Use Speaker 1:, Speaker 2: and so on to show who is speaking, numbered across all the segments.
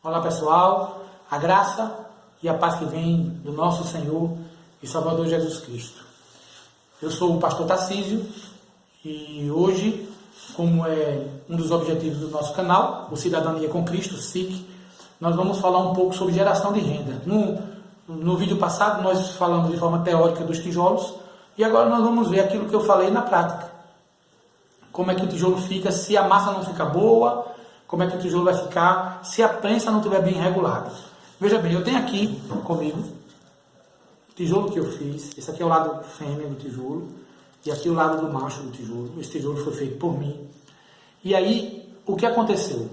Speaker 1: Olá pessoal, a graça e a paz que vem do nosso Senhor e Salvador Jesus Cristo. Eu sou o pastor Tarcísio e hoje, como é um dos objetivos do nosso canal, o Cidadania com Cristo, SIC, nós vamos falar um pouco sobre geração de renda. No vídeo passado nós falamos de forma teórica dos tijolos e agora nós vamos ver aquilo que eu falei na prática. Como é que o tijolo fica se a massa não fica boa, como é que o tijolo vai ficar se a prensa não estiver bem regulada. Veja bem, eu tenho aqui comigo o tijolo que eu fiz. Esse aqui é o lado fêmea do tijolo e aqui o lado do macho do tijolo. Esse tijolo foi feito por mim. E aí, o que aconteceu?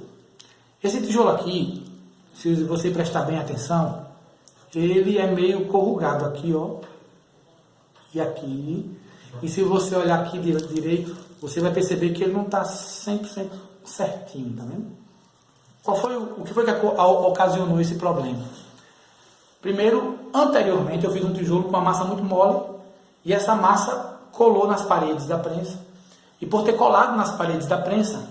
Speaker 1: Esse tijolo aqui, se você prestar bem atenção, ele é meio corrugado aqui, ó, e aqui. E se você olhar aqui direito, você vai perceber que ele não está 100% certinho, tá vendo? O que foi que ocasionou esse problema? Primeiro, anteriormente eu fiz um tijolo com uma massa muito mole e essa massa colou nas paredes da prensa. E por ter colado nas paredes da prensa,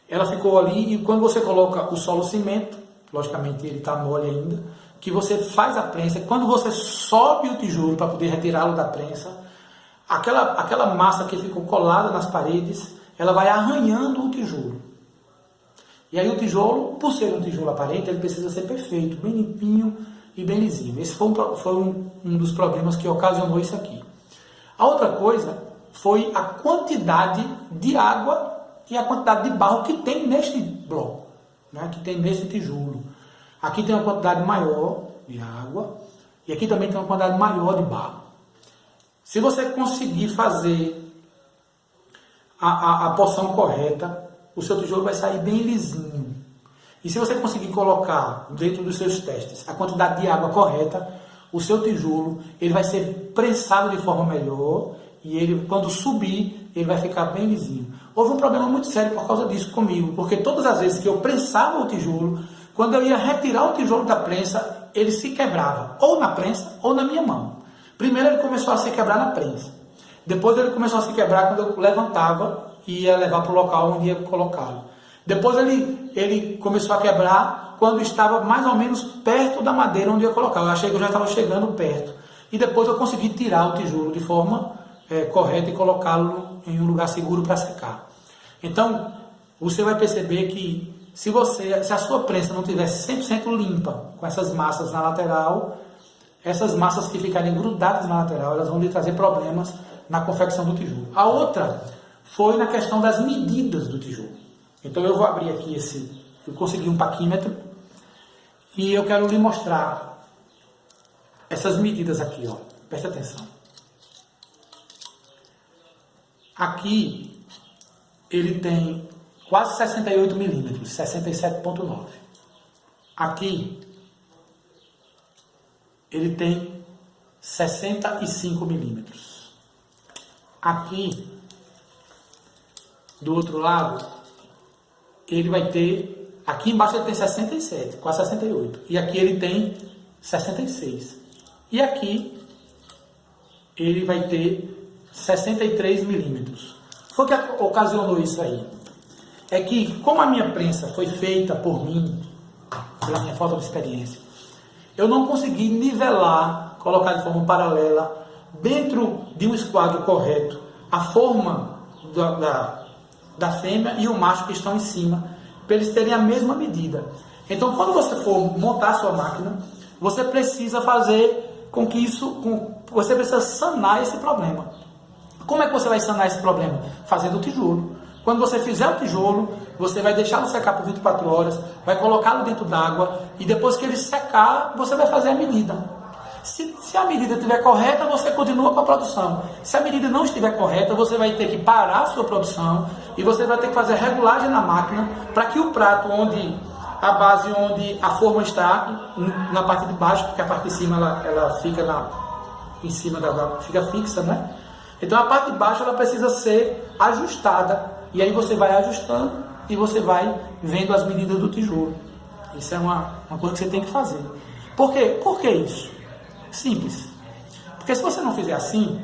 Speaker 1: ela ficou ali e quando você coloca o solo cimento, logicamente ele está mole ainda, que você faz a prensa, quando você sobe o tijolo para poder retirá-lo da prensa, aquela massa que ficou colada nas paredes, ela vai arranhando o tijolo. E aí o tijolo, por ser um tijolo aparente, ele precisa ser perfeito, bem limpinho e bem lisinho. Esse foi um dos problemas que ocasionou isso aqui. A outra coisa foi a quantidade de água e a quantidade de barro que tem neste bloco, né, que tem nesse tijolo. Aqui tem uma quantidade maior de água e aqui também tem uma quantidade maior de barro. Se você conseguir fazer a porção correta, o seu tijolo vai sair bem lisinho. E se você conseguir colocar dentro dos seus testes a quantidade de água correta, o seu tijolo ele vai ser prensado de forma melhor e ele, quando subir, ele vai ficar bem lisinho. Houve um problema muito sério por causa disso comigo, porque todas as vezes que eu prensava o tijolo, quando eu ia retirar o tijolo da prensa, ele se quebrava, ou na prensa ou na minha mão. Primeiro ele começou a se quebrar na prensa. Depois ele começou a se quebrar quando eu levantava e ia levar para o local onde ia colocá-lo. Depois ele começou a quebrar quando estava mais ou menos perto da madeira onde eu ia colocar. Eu achei que eu já estava chegando perto. E depois eu consegui tirar o tijolo de forma correta e colocá-lo em um lugar seguro para secar. Então, você vai perceber que se a sua prensa não estiver 100% limpa, com essas massas na lateral, essas massas que ficarem grudadas na lateral, elas vão lhe trazer problemas na confecção do tijolo. A outra foi na questão das medidas do tijolo. Então eu vou abrir aqui eu consegui um paquímetro e eu quero lhe mostrar essas medidas aqui, ó. Preste atenção. Aqui ele tem quase 68 milímetros, 67,9. Aqui ele tem 65 milímetros. Aqui, do outro lado, ele vai ter... Aqui embaixo ele tem 67, quase 68. E aqui ele tem 66. E aqui ele vai ter 63 milímetros. Foi o que ocasionou isso aí. É que, como a minha prensa foi feita por mim, pela minha falta de experiência, eu não consegui nivelar, colocar de forma paralela, dentro de um esquadro correto, a forma da fêmea e o macho que estão em cima, para eles terem a mesma medida. Então, quando você for montar a sua máquina, você precisa fazer com que você precisa sanar esse problema. Como é que você vai sanar esse problema? Fazendo o tijolo. Quando você fizer o tijolo, você vai deixá-lo secar por 24 horas, vai colocá-lo dentro d'água e depois que ele secar, você vai fazer a medida. Se a medida estiver correta, você continua com a produção. Se a medida não estiver correta, você vai ter que parar a sua produção e você vai ter que fazer regulagem na máquina para que o prato a base onde a forma está, na parte de baixo, porque a parte de cima ela fica em cima fica fixa, né? Então a parte de baixo ela precisa ser ajustada. E aí você vai ajustando e você vai vendo as medidas do tijolo. Isso é uma coisa que você tem que fazer. Por quê? Por que isso? Simples. Porque se você não fizer assim,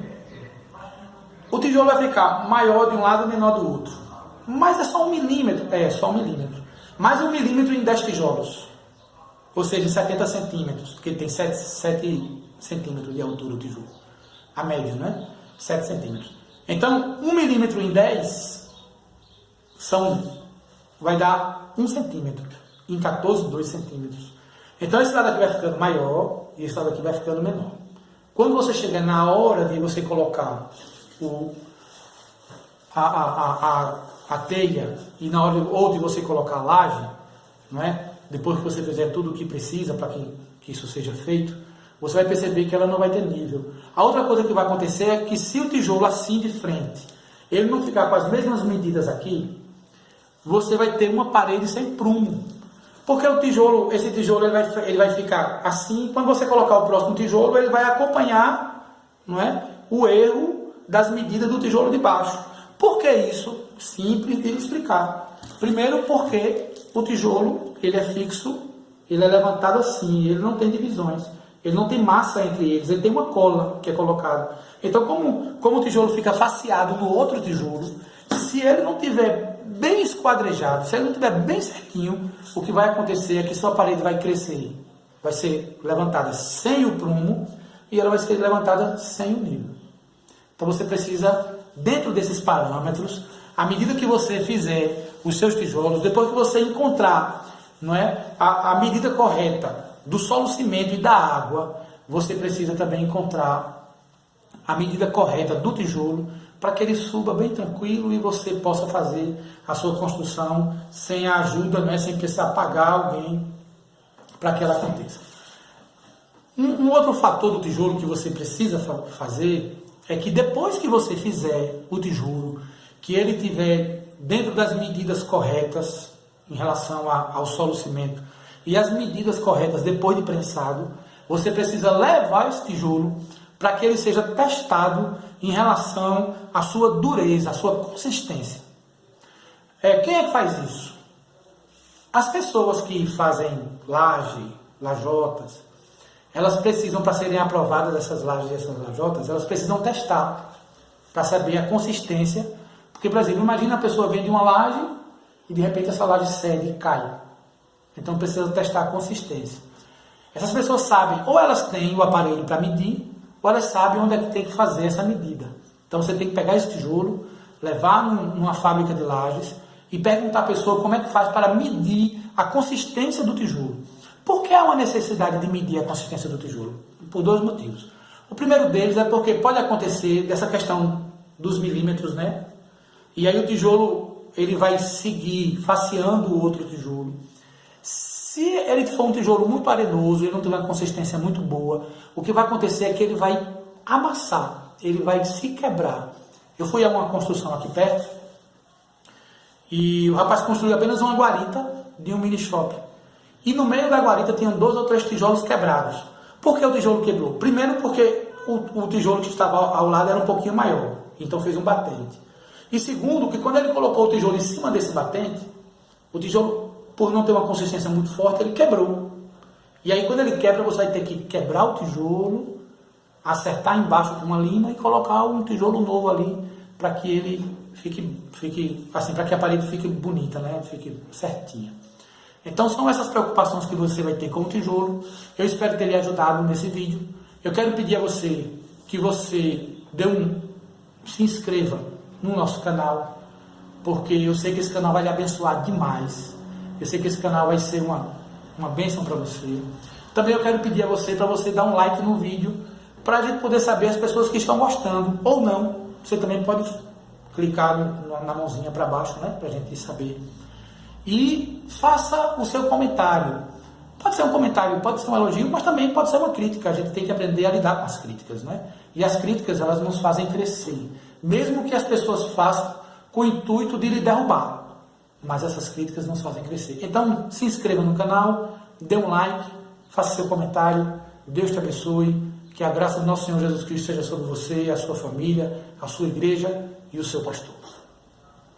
Speaker 1: o tijolo vai ficar maior de um lado e menor do outro. Mas é só 1 milímetro. É, só 1 milímetro. mais 1 milímetro em 10 tijolos, ou seja, 70 centímetros, porque tem 7 centímetros de altura o tijolo, a média, né? 7 centímetros. Então, 1 milímetro em 10 vai dar 1 centímetro, em 14, 2 centímetros. Então, esse lado aqui vai ficando maior e esse lado aqui vai ficando menor. Quando você chegar na hora de você colocar a telha e na hora ou de você colocar a laje, não é? Depois que você fizer tudo o que precisa para que isso seja feito, você vai perceber que ela não vai ter nível. A outra coisa que vai acontecer é que se o tijolo assim de frente, ele não ficar com as mesmas medidas aqui, você vai ter uma parede sem prumo. Porque esse tijolo ele vai ficar assim, quando você colocar o próximo tijolo, ele vai acompanhar, não é, o erro das medidas do tijolo de baixo. Por que isso? Simples de explicar. Primeiro porque o tijolo ele é fixo, ele é levantado assim, ele não tem divisões, ele não tem massa entre eles, ele tem uma cola que é colocada. Então como o tijolo fica faceado no outro tijolo, se ele não tiver bem esquadrejado, se ele não tiver bem certinho, o que vai acontecer é que sua parede vai crescer, vai ser levantada sem o prumo e ela vai ser levantada sem o nível. Então você precisa, dentro desses parâmetros, à medida que você fizer os seus tijolos, depois que você encontrar, não é, a medida correta do solo cimento e da água, você precisa também encontrar a medida correta do tijolo para que ele suba bem tranquilo e você possa fazer a sua construção sem a ajuda, não é, sem precisar pagar alguém para que ela aconteça. Um outro fator do tijolo que você precisa fazer é que depois que você fizer o tijolo, que ele tiver dentro das medidas corretas em relação ao solo cimento e as medidas corretas depois de prensado, você precisa levar esse tijolo para que ele seja testado em relação à sua dureza, à sua consistência. Quem é que faz isso? As pessoas que fazem lajotas, elas precisam, para serem aprovadas essas lajes e essas lajotas, elas precisam testar para saber a consistência. Porque, por exemplo, imagina a pessoa vende uma laje e de repente essa laje cede e cai. Então precisa testar a consistência. Essas pessoas sabem, ou elas têm o aparelho para medir, ou elas sabem onde é que tem que fazer essa medida. Então você tem que pegar esse tijolo, levar numa fábrica de lajes e perguntar à pessoa como é que faz para medir a consistência do tijolo. Por que há uma necessidade de medir a consistência do tijolo? Por 2 motivos. O primeiro deles é porque pode acontecer dessa questão dos milímetros, né? E aí o tijolo ele vai seguir faceando o outro tijolo. Se ele for um tijolo muito arenoso, ele não tiver uma consistência muito boa, o que vai acontecer é que ele vai amassar, ele vai se quebrar. Eu fui a uma construção aqui perto e o rapaz construiu apenas uma guarita de um mini shopping. E no meio da guarita tinham 2 ou 3 tijolos quebrados. Por que o tijolo quebrou? Primeiro porque o tijolo que estava ao lado era um pouquinho maior, então fez um batente. E segundo, que quando ele colocou o tijolo em cima desse batente, o tijolo, por não ter uma consistência muito forte, ele quebrou. E aí quando ele quebra, você vai ter que quebrar o tijolo, acertar embaixo com uma lima e colocar um tijolo novo ali, para que ele fique assim, para que a parede fique bonita, né? Fique certinha. Então são essas preocupações que você vai ter com o tijolo. Eu espero ter lhe ajudado nesse vídeo. Eu quero pedir a você que você se inscreva no nosso canal, porque eu sei que esse canal vai lhe abençoar demais. Eu sei que esse canal vai ser uma bênção para você. Também eu quero pedir a você para você dar um like no vídeo, para a gente poder saber as pessoas que estão gostando ou não. Você também pode clicar na mãozinha para baixo, né, para a gente saber. E faça o seu comentário. Pode ser um comentário, pode ser um elogio, mas também pode ser uma crítica. A gente tem que aprender a lidar com as críticas, né? E as críticas, elas nos fazem crescer. Mesmo que as pessoas façam com o intuito de lhe derrubar. Mas essas críticas nos fazem crescer. Então, se inscreva no canal, dê um like, faça seu comentário. Deus te abençoe. Que a graça do nosso Senhor Jesus Cristo seja sobre você, a sua família, a sua igreja e o seu pastor.